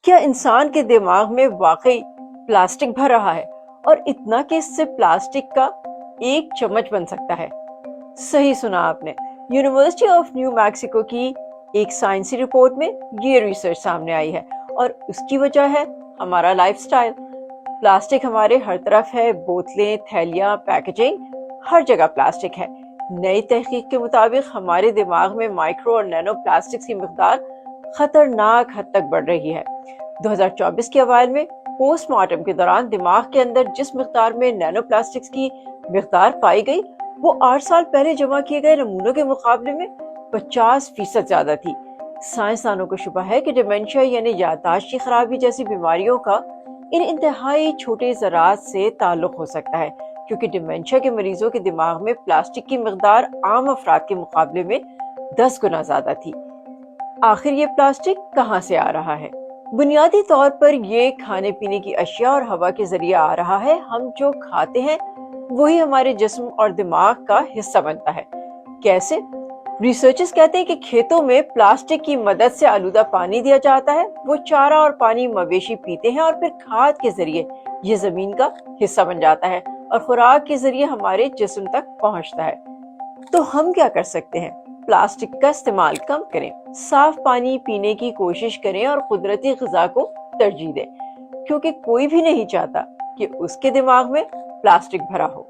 کیا انسان کے دماغ میں واقعی پلاسٹک بھر رہا ہے، اور اتنا کہ اس سے پلاسٹک کا ایک چمچ بن سکتا ہے؟ صحیح سنا آپ نے۔ یونیورسٹی آف نیو میکسیکو کی ایک سائنسی رپورٹ میں یہ ریسرچ سامنے آئی ہے، اور اس کی وجہ ہے ہمارا لائف سٹائل۔ پلاسٹک ہمارے ہر طرف ہے، بوتلیں، تھیلیاں، پیکیجنگ، ہر جگہ پلاسٹک ہے۔ نئی تحقیق کے مطابق ہمارے دماغ میں مائکرو اور نینو پلاسٹک کی مقدار خطرناک حد تک بڑھ رہی ہے۔ 2024 کے اوائل میں پوسٹ مارٹم کے دوران دماغ کے اندر جس مقدار میں نینو پلاسٹکس کی مقدار پائی گئی، وہ 8 سال پہلے جمع کیے گئے نمونوں کے مقابلے میں 50% زیادہ تھی۔ سائنسدانوں کو شبہ ہے کہ ڈیمنشیا یعنی یادداشت کی خرابی جیسی بیماریوں کا ان انتہائی چھوٹے ذرات سے تعلق ہو سکتا ہے، کیونکہ ڈیمنشیا کے مریضوں کے دماغ میں پلاسٹک کی مقدار عام افراد کے مقابلے میں 10 گنا زیادہ تھی۔ آخر یہ پلاسٹک کہاں سے آ رہا ہے؟ بنیادی طور پر یہ کھانے پینے کی اشیاء اور ہوا کے ذریعے آ رہا ہے۔ ہم جو کھاتے ہیں وہی ہمارے جسم اور دماغ کا حصہ بنتا ہے۔ کیسے؟ ریسرچرز کہتے ہیں کہ کھیتوں میں پلاسٹک کی مدد سے آلودہ پانی دیا جاتا ہے، وہ چارہ اور پانی مویشی پیتے ہیں، اور پھر کھاد کے ذریعے یہ زمین کا حصہ بن جاتا ہے اور خوراک کے ذریعے ہمارے جسم تک پہنچتا ہے۔ تو ہم کیا کر سکتے ہیں؟ پلاسٹک کا استعمال کم کریں، صاف پانی پینے کی کوشش کریں اور قدرتی غذا کو ترجیح دیں، کیونکہ کوئی بھی نہیں چاہتا کہ اس کے دماغ میں پلاسٹک بھرا ہو۔